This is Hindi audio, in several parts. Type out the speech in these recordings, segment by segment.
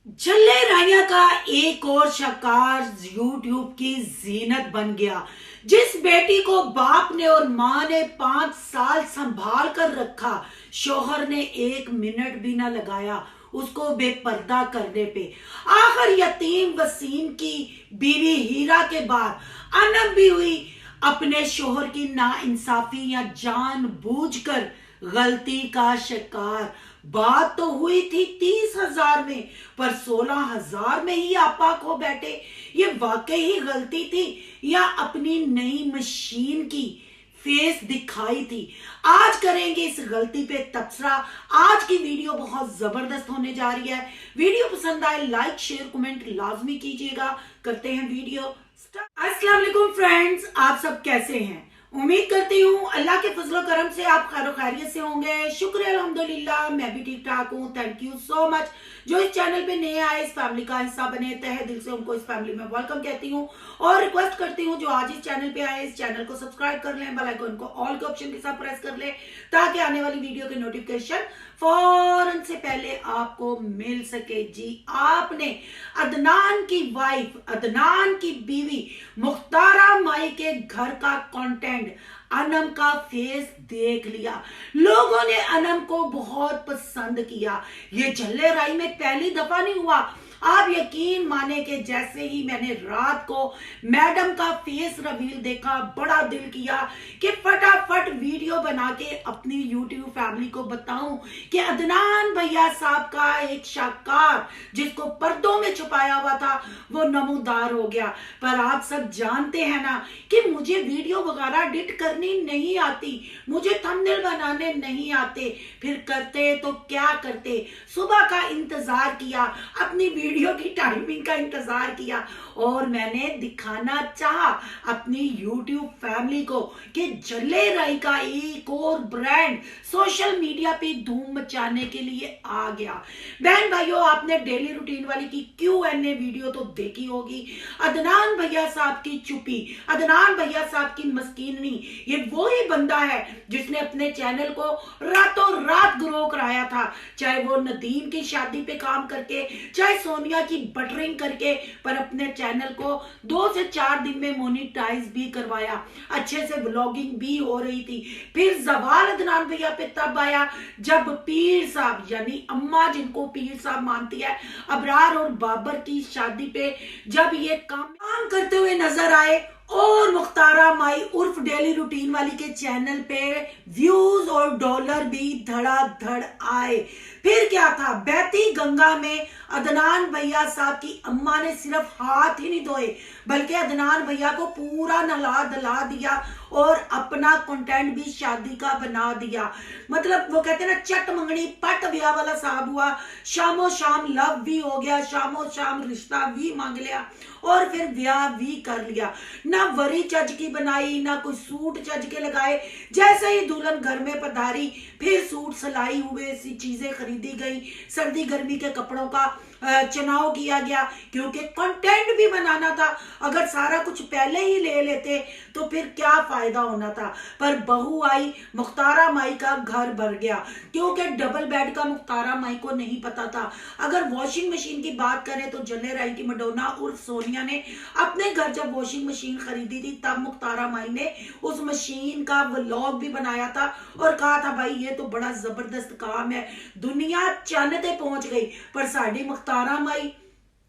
झल्ले राया का एक और शकार यूट्यूब की जीनत बन गया। जिस बेटी को बाप ने और माँ ने 5 साल संभाल कर रखा, शोहर ने 1 मिनट भी ना लगाया उसको बेपर्दा करने पे। आखिर यतीम वसीम की बीवी हीरा के बाद अनब भी हुई अपने शोहर की नाइंसाफी या जानबूझकर गलती का शिकार। बात तो हुई थी 30,000 में, पर 16,000 में ही आपा खो बैठे। ये वाकई ही गलती थी या अपनी नई मशीन की फेस दिखाई थी? आज करेंगे इस गलती पे तबसरा। आज की वीडियो बहुत जबरदस्त होने जा रही है। वीडियो पसंद आए लाइक शेयर कमेंट लाजमी कीजिएगा। करते हैं वीडियो स्टार्ट। अस्सलाम वालेकुम फ्रेंड्स, आप सब कैसे हैं? उम्मीद करती हूँ अल्लाह के फजलो करम से आप खैर खैरियत से होंगे। शुक्र अल्हम्दुलिल्लाह, मैं भी ठीक ठाक हूँ। Thank you so much. जो इस चैनल पे नए आए, इस फैमिली का हिस्सा बने, तहे दिल से उनको इस फैमिली में वेलकम कहती हूँ और रिक्वेस्ट करती हूँ जो आज इस चैनल पे आए, इस चैनल को सब्सक्राइब कर लें, बेल आइकन को ऑल के ऑप्शन के साथ प्रेस कर लें ताकि आने वाली वीडियो के नोटिफिकेशन फौरन से पहले आपको मिल सके। जी, आपने अदनान की वाइफ, अदनान की बीवी मुख्तारा माई के घर का कंटेंट, अनम का फेस देख लिया। लोगों ने अनम को बहुत पसंद किया। ये झल्ले राई में पहली दफा नहीं हुआ। आप यकीन माने कि जैसे ही मैंने रात को मैडम का फेस रिवील देखा, बड़ा दिल किया कि फटाफट वीडियो बना के अपनी यूट्यूब फैमिली को बताऊं कि अदनान भैया साहब का एक शाकार जिसको पर्दों में छुपाया हुआ था वो नमूदार हो गया। पर आप सब जानते हैं ना कि मुझे वीडियो वगैरह एडिट करनी नहीं आती, मुझे थंबनेल बनाने नहीं आते। फिर करते तो क्या करते, सुबह का इंतजार किया, अपनी वीडियो की टाइमिंग का इंतजार किया और मैंने दिखाना चाहा अपनी यूट्यूब फैमिली को कि झल्ले राई का एक और ब्रांड सोशल मीडिया पे धूम मचाने के लिए आ गया। बहन भाइयों, आपने डेली रूटीन वाली की Q&A वीडियो तो देखी होगी। अदनान भैया साहब की चुप्पी, अदनान भैया साहब की मस्कीनी, ये वो ही बंदा है जिसने अपने चैनल को रातों रात ग्रो कराया था, चाहे वो नदीम की शादी पे काम करके, चाहे सोनिया की बटरिंग करके, पर अपने चैनल को 2 से 4 दिन में मोनिटाइज भी करवाया। अच्छे से व्लॉगिंग भी हो रही थी। फिर जवाल अदनान भैया पे तब आया जब पीर साहब यानी अम्मा जिनको पीर साहब मानती है, अबरार और बाबर की शादी पे जब ये काम करते हुए नजर आए और मुख्तारा माई उर्फ डेली रूटीन वाली के चैनल पे व्यूज और डॉलर भी धड़ाधड़ आए। फिर क्या था, बहती गंगा में अदनान भैया साहब की अम्मा ने सिर्फ हाथ ही नहीं धोए बल्कि अदनान भैया को पूरा नहला धला दिया और अपना कंटेंट भी शादी का बना दिया। मतलब वो कहते हैं ना, चट मंगनी पट ब्याह वाला साहब हुआ। शामो शाम लव भी हो गया, शामो शाम रिश्ता भी मांग लिया और फिर ब्याह भी कर लिया। ना वरी चज की बनाई, ना कोई सूट चज के लगाए। जैसे ही दुल्हन घर में पधारी, फिर सूट सिलाई हुए, सी चीजें खरीदी गई, सर्दी गर्मी के कपड़ों का चुनाव किया गया क्योंकि कंटेंट भी बनाना था। अगर सारा कुछ पहले ही ले लेते तो फिर क्या फायदा होना था। पर बहू आई, मुख्तारा माई का घर भर गया क्योंकि डबल बेड का मुख्तारा माई को नहीं पता था। अगर वॉशिंग मशीन की बात करें तो झल्ले राई की मडोना उर्फ सोनिया ने अपने घर जब वॉशिंग मशीन खरीदी थी तब मुख्तारा माई ने उस मशीन का व्लॉग भी बनाया था और कहा था भाई ये तो बड़ा जबरदस्त काम है, दुनिया चंद ते पहुंच गई पर साडी मुख्तारा माई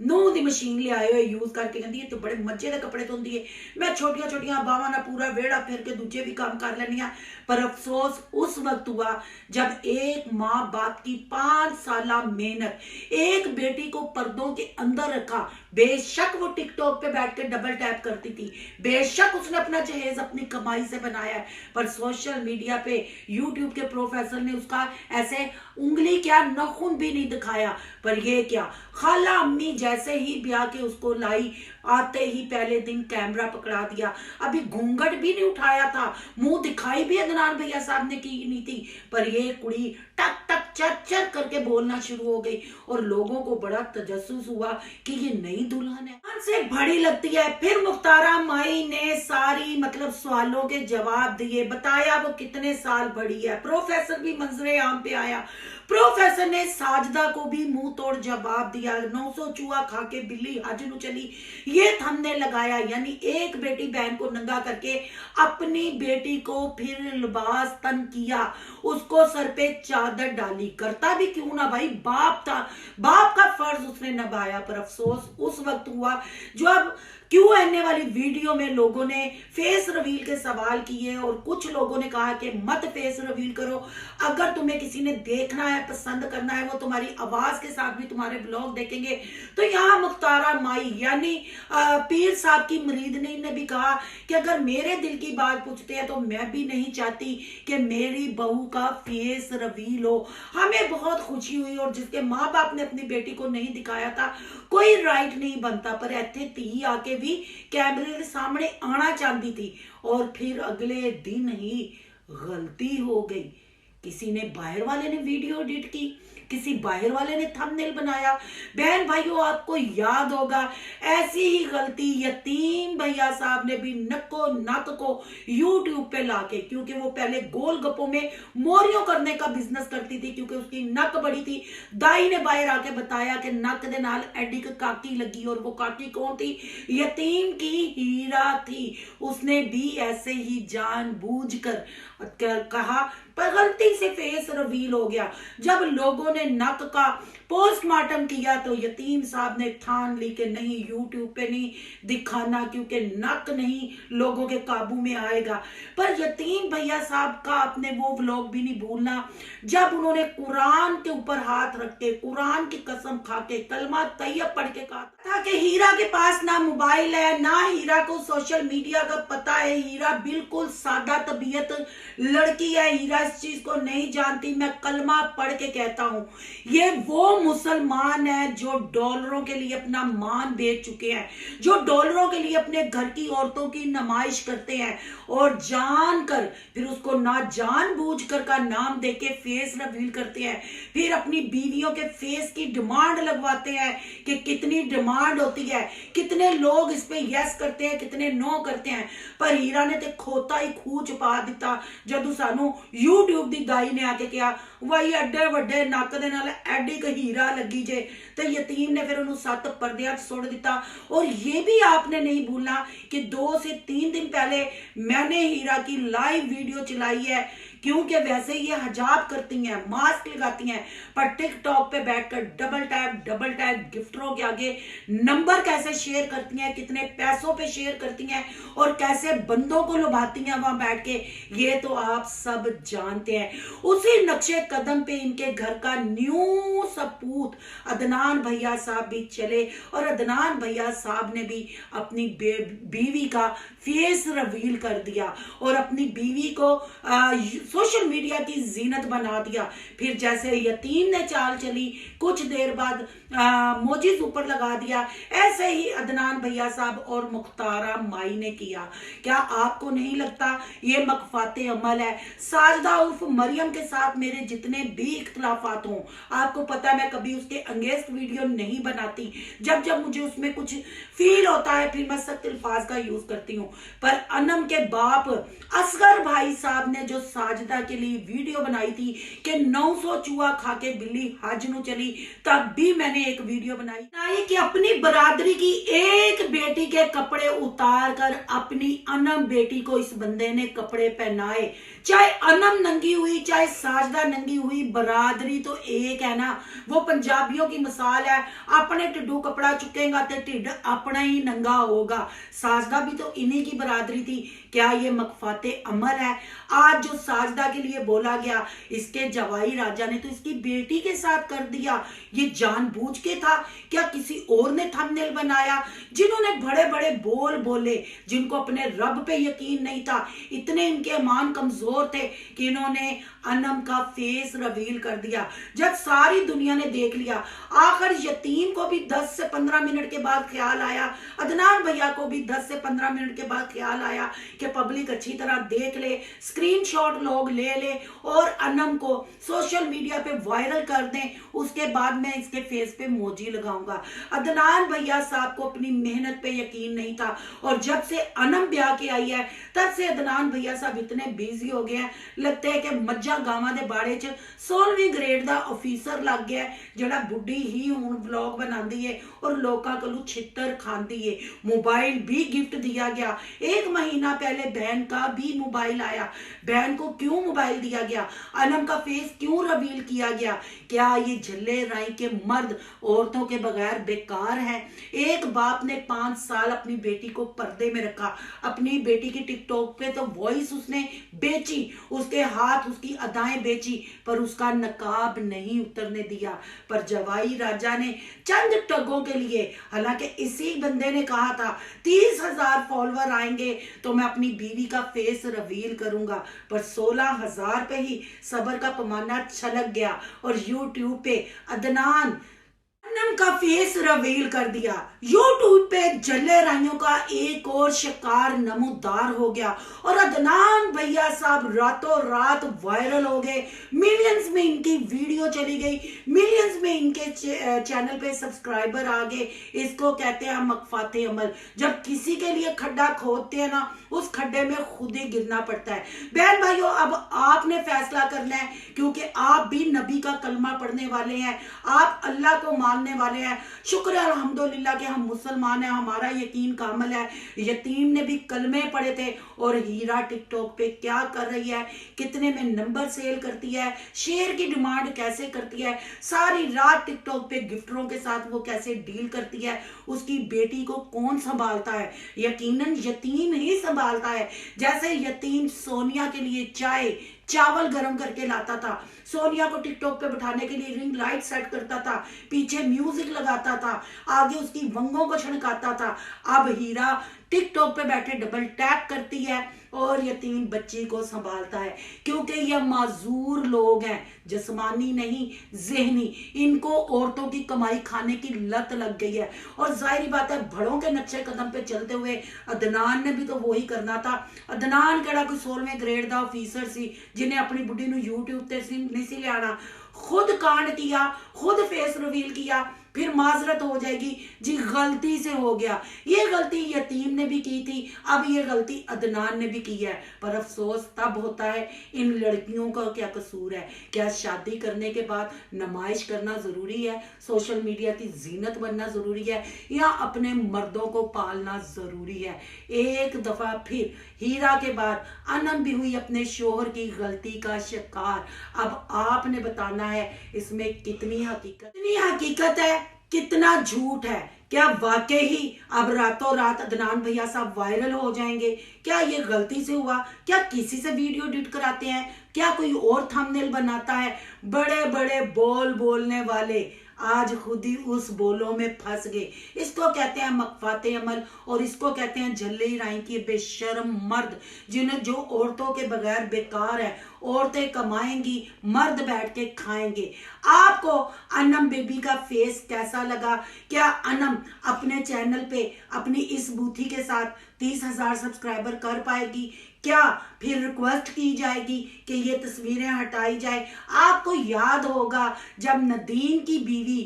नू दी मशीन ले आए हुए यूज करके कहती है तो बड़े मजे के कपड़े धोंदी है। मैं छोटिया छोटिया बावा ना पूरा वेड़ा फिर के दूजे भी काम कर लेनी। पर अफसोस उस वक्त हुआ जब एक माँ बाप की 5 साल मेहनत एक बेटी को पर्दों के अंदर रखा। बेशक वो टिकटॉक पे बैठ के डबल टैप करती थी, बेशक उसने अपना जहेज अपनी कमाई से बनाया है, पर सोशल मीडिया पे यूट्यूब के प्रोफेसर ने उसका ऐसे उंगली क्या नखून भी नहीं दिखाया। पर ये क्या, खाला अम्मी जैसे ही ब्याह के उसको लाई, आते ही पहले दिन कैमरा पकड़ा दिया। अभी घूंघट भी नहीं उठाया था, मुंह दिखाई भी अदनान भैया साहब ने की नहीं थी, पर ये कुड़ी टक टक चर चर करके बोलना शुरू हो गई और लोगों को बड़ा तजस्सुस हुआ कि ये नई दुल्हन है, से बड़ी लगती है। फिर मुख्तारा माई ने सारी मतलब सवालों के जवाब दिए, बताया वो कितने साल बड़ी है। प्रोफेसर भी मंजरे आम पे आया। प्रोफेसर ने साजदा को भी मुंह तोड़ जवाब दिया। 900 चूहा खा के बिल्ली हज नु चली, ये थंबनेल लगाया। यानी एक बेटी बहन को नंगा करके अपनी बेटी को फिर लिबास तन किया, उसको सर पे चादर डाली। करता भी क्यों ना भाई, बाप था, बाप का फर्ज उसने निभाया। पर अफसोस उस वक्त हुआ जब Q&A वाली वीडियो में लोगों ने फेस रिवील के सवाल किए और कुछ लोगों ने कहा कि मत फेस रिवील करो, अगर तुम्हें किसी ने देखना है, पसंद करना है, वो तुम्हारी आवाज के साथ भी तुम्हारे ब्लॉग देखेंगे। तो यहाँ मुख्तारा माई यानी पीर साहब की मुरीदनी ने भी कहा कि अगर मेरे दिल की बात पूछते हैं तो मैं भी नहीं चाहती कि मेरी बहू का फेस रिवील हो। हमें बहुत खुशी हुई, और जिसके माँ बाप ने अपनी बेटी को नहीं दिखाया था, कोई राइट नहीं बनता, पर इतने धी आके भी कैमरे के सामने आना चाहती थी। और फिर अगले दिन ही गलती हो गई, किसी ने बाहर वाले ने वीडियो एडिट की, किसी बाहर वाले ने थंबनेल बनाया। बहन भाइयों आपको याद होगा ऐसी ही गलती यतीम भैया साहब ने भी नक्को नक को यूट्यूब पे लाके, क्योंकि वो पहले गोलगप्पों में मोरियों करने का बिजनेस करती थी, क्योंकि उसकी नक बड़ी थी। दाई ने बाहर आके बताया कि नक दे नाल एडी काकी लगी, और वो काकी कौन थी? यतीम की हीरा थी। उसने भी ऐसे ही जानबूझकर कहा, पर गलती से फेस रिवील हो गया। जब लोगों ने नक का पोस्टमार्टम किया तो यतीम साहब ने ठान ली कि नहीं, यूट्यूब पे नहीं दिखाना, क्योंकि नक नहीं लोगों के काबू में आएगा। पर यतीम भैया साहब का अपने वो व्लॉग भी नहीं भूलना, जब उन्होंने कुरान के ऊपर हाथ रख के, कुरान की कसम खा के, कलमा तैयब पढ़ के कहा था कि हीरा के पास ना मोबाइल है, ना हीरा को सोशल मीडिया का पता है, हीरा बिल्कुल सादा तबीयत लड़की है, हीरा इस चीज को नहीं जानती। मैं कलमा पढ़ के कहता हूं, ये वो मुसलमान है जो डॉलरों के लिए अपना मान बेच चुके हैं, जो डॉलरों के लिए अपने घर की औरतों की नुमाइश करते हैं, और जानकर फिर उसको ना जानबूझकर का नाम देके फेस रिवील करते हैं। फिर अपनी बीवियों के फेस की डिमांड लगवाते हैं कि कितनी डिमांड होती है, कितने लोग इस पे यस करते हैं, कितने नो करते हैं। पर हीरा ने तो खोता ही खूह छुपा दिता जदों सानू यूट्यूब दी दाई ने आके कहा वही एडे वड्डे नक दे नाल एडी क हीरा लगी जे, तो यतीम ने फिर उन्होंने 7 पर्दे सुट दिता। और ये भी आपने नहीं भूलना कि 2 से 3 दिन पहले मैंने हीरा की लाइव वीडियो चलाई है, क्योंकि वैसे ये हिजाब करती हैं, मास्क लगाती हैं, पर टिकटॉक पे बैठकर डबल टैप गिफ्टरों के आगे नंबर कैसे शेयर करती हैं, कितने पैसों पे शेयर करती हैं, और कैसे बंदों को लुभाती हैं वहां बैठ के, ये तो आप सब जानते हैं। उसी नक्शे कदम पे इनके घर का न्यू सपूत अदनान भैया साहब भी चले, और अदनान भैया साहब ने भी अपनी बीवी का फेस रिवील कर दिया और अपनी बीवी को सोशल मीडिया की जीनत बना दिया। फिर जैसे यतीम ने चाल चली, कुछ देर बाद मोजिज ऊपर लगा दिया, ऐसे ही अदनान भैया साहब और मुख्तारा माई ने किया। क्या आपको नहीं लगता ये मकफाते अमल है? साजदा उर्फ मरियम के साथ मेरे जितने भी इख्तलाफात हों, आपको पता है मैं कभी उसके अंगेंस्ट वीडियो नहीं बनाती, जब जब मुझे उसमें कुछ फील होता है फिर मैं सख्त अल्फाज का यूज करती हूँ। पर अनम के बाप असगर भाई साहब ने जो साजदा के लिए वीडियो बनाई थी कि 900 चूहा खा के बिल्ली हज नु चली, तब भी मैंने एक वीडियो बनाई कि अपनी बरादरी की एक बेटी के कपड़े उतार कर अपनी अनम बेटी को इस बंदे ने कपड़े पहनाए। चाहे अनम नंगी हुई, चाहे साजदा नंगी हुई, बरादरी तो एक है ना। वो पंजाबियों की मिसाल है, अपने टिड्डू कपड़ा चुकेगा तो टिड अपना ही नंगा होगा। साजदा भी तो इन्हीं की बरादरी थी। क्या ये मकफाते अमर है? आज जो साजदा के लिए बोला गया, इसके जवाई राजा ने तो इसकी बेटी के साथ कर दिया। ये जानबूझ के था? क्या किसी और ने थंबनेल बनाया? जिन्होंने बड़े बड़े बोल बोले, जिनको अपने रब पे यकीन नहीं था, इतने इनके ईमान कमजोर थे कि इन्होंने अनम का फेस रिवील कर दिया। जब सारी दुनिया ने देख लिया, आखिर यतीम को भी 10 से 15 मिनट के बाद ख्याल आया, अदनान भैया को भी 10 से 15 मिनट के बाद ख्याल आया कि पब्लिक अच्छी तरह देख ले, स्क्रीनशॉट लोग ले ले और अनम को सोशल मीडिया पे वायरल कर दें, उसके बाद मैं इसके फेस पे मोजी लगाऊंगा। अदनान भैया साहब को अपनी मेहनत पे यकीन नहीं था और जब से अनम ब्याह के आई है तब से अदनान भैया साहब इतने बिजी हो गए हैं, लगता है कि मज्जा गावां दे बाड़े च 16वीं ग्रेड दा ऑफिसर लग गया है, जड़ा बुढ़ी ही हुण व्लॉग बनाती है और लोकां कोलों छित्तर खांदी है। मोबाइल भी गिफ्ट दिया गया, 1 महीना पहले बहन का भी मोबाइल आया। बहन को क्यों मोबाइल दिया गया, अनम का फेस क्यों रिवील किया गया? क्या ये झल्ले राय के मर्द औरतों के बगैर बेकार हैं? एक बाप ने 5 साल अपनी बेटी को पर्दे में रखा, अपनी बेटी की टिकटॉक पे तो वॉइस उसने बेची, उसके हाथ उसकी अदाएं बेची, पर उसका नकाब नहीं उतरने दिया। पर जवाई राजा ने चंद टगों के लिए, हालांकि इसी बंदे ने कहा था 30,000 फॉलोवर आएंगे तो मैं अपनी बीवी का फेस रिवील करूंगा, पर 16,000 पे ही सबर का पैमाना छलक गया और यूट्यूब पे अदनान का फेस रिवील कर दिया। यूट्यूब पे जल्ले राइयों का एक और शिकार नमूदार हो गया और अदनान भैया साहब रातों रात वायरल हो गए। मिलियंस में इनकी वीडियो चली गई, मिलियंस में इनके चैनल पे सब्सक्राइबर आ गए। इसको कहते हैं मकफाते अमल। जब किसी के लिए खड्डा खोदते हैं ना, उस खड्डे में खुद ही गिरना पड़ता है। बहन भाइयों, अब आपने फैसला करना है, क्योंकि आप भी नबी का कलमा पढ़ने वाले हैं, आप अल्लाह को मानने वाले हैं। शुक्र है अल्हम्दुलिल्लाह कि हम मुसलमान हैं, हमारा यकीन कामिल है। यतीम ने भी कलमे पढ़े थे और हीरा टिकटॉक पे क्या कर रही है, कितने में नंबर सेल करती है, शेयर की डिमांड कैसे करती है, सारी रात टिकटॉक पे गिफ्टरों के साथ वो कैसे डील करती है, उसकी बेटी को कौन संभालता है? यकीनन यतीम ही संभालता है। जैसे यतीम सोनिया के लिए चाय चावल गरम करके लाता था, सोनिया को टिकटॉक पे बिठाने के लिए रिंग लाइट सेट करता था, पीछे म्यूजिक लगाता था, आगे उसकी वंगों को छणकाता था, अब हीरा टिकटॉक पे बैठे डबल टैप करती है और यतीम बच्ची को संभालता है। क्योंकि ये माजूर लोग हैं, जिस्मानी नहीं ज़हनी, इनको औरतों की कमाई खाने की लत लग गई है। और जाहिर बात है, बड़ों के नक्शे कदम पे चलते हुए अदनान ने भी तो वही करना था। अदनान केड़ा कोई 16वें ग्रेड का ऑफिसर सी जिन्हें अपनी बुढ़ी नूं यूट्यूब ते नहीं सी लियाना, खुद कांड किया, खुद फेस रिवील किया, फिर माजरत हो जाएगी जी गलती से हो गया। ये गलती यतीम ने भी की थी, अब ये गलती अदनान ने भी की है। पर अफसोस तब होता है, इन लड़कियों का क्या कसूर है? क्या शादी करने के बाद नमाइश करना जरूरी है, सोशल मीडिया की जीनत बनना जरूरी है, या अपने मर्दों को पालना जरूरी है? एक दफा फिर हीरा के बाद अनम भी हुई अपने शोहर की गलती का शिकार। अब आपने बताना है इसमें कितनी हकीकत है, कितना झूठ है। क्या वाकई ही अब रातों रात अदनान भैया साहब वायरल हो जाएंगे? क्या ये गलती से हुआ? क्या किसी से वीडियो एडिट कराते हैं? क्या कोई और थंबनेल बनाता है? बड़े बड़े बोल बोलने वाले आज खुद ही उस बोलों में फंस गए। इसको कहते हैं मकफाते अमल और इसको कहते हैं झल्ले राई की बेशर्म मर्द, जिन्हें जो औरतों के बगैर बेकार है। औरतें कमाएंगी, मर्द बैठ के खाएंगे। आपको अनम बेबी का फेस कैसा लगा? क्या अनम अपने चैनल पे अपनी इस बूथी के साथ 30,000 सब्सक्राइबर कर पाएगी? क्या फिर रिक्वेस्ट की जाएगी कि ये तस्वीरें हटाई जाए? आपको याद होगा जब नदीम की बीवी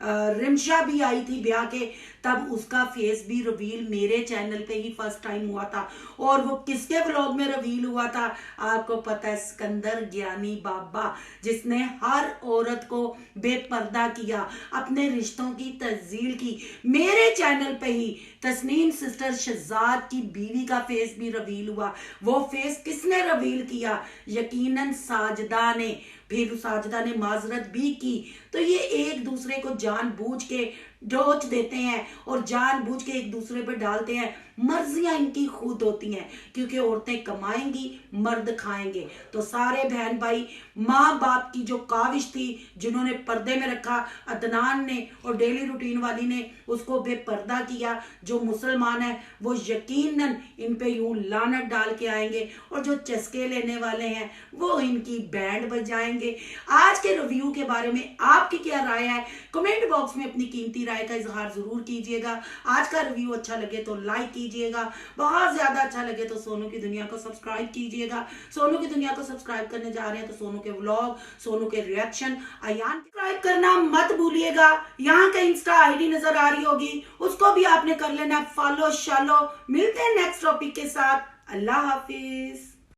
रिमशा भी आई थी ब्याह के, तब उसका फेस भी रिवील मेरे चैनल पे ही फर्स्ट टाइम हुआ था। और वो किसके व्लॉग में रिवील हुआ था? आपको पता है, सिकंदर ज्ञानी बाबा, जिसने हर औरत को बेपर्दा किया, अपने रिश्तों की तज्जील की। मेरे चैनल पे ही तस्नीम सिस्टर शहजाद की बीवी का फेस भी रिवील हुआ। वो फेस किसने रिवील किया? यकीनन साजदा ने। फिर साजिदा ने माजरत भी की। तो ये एक दूसरे को जानबूझ के डोच देते हैं और जानबूझ के एक दूसरे पर डालते हैं। मर्जियां इनकी खुद होती हैं, क्योंकि औरतें कमाएंगी, मर्द खाएंगे। तो सारे बहन भाई, माँ बाप की जो काविश थी, जिन्होंने पर्दे में रखा, अदनान ने और डेली रूटीन वाली ने उसको बेपर्दा किया, जो मुसलमान है वो यकीनन इन पे यूं लानत डाल के आएंगे, और जो चस्के लेने वाले हैं वो इनकी बैंड बजाएंगे। आज के रिव्यू के बारे में आपकी क्या राय है, कमेंट बॉक्स में अपनी कीमती राय का इजहार जरूर कीजिएगा। आज का रिव्यू अच्छा लगे तो लाइक कीजिएगा, बहुत ज्यादा अच्छा लगे तो सोनू की दुनिया को सब्सक्राइब कीजिएगा। सोनू की दुनिया को सब्सक्राइब करने जा रहे हैं तो सोनू के व्लॉग, सोनू के रिएक्शन, अयान सब्सक्राइब करना मत भूलिएगा। यहाँ का इंस्टा आईडी नजर आ रही होगी, उसको भी आपने कर लेना फॉलो शालो। मिलते हैं नेक्स्ट टॉपिक के साथ। अल्लाह हाफिज।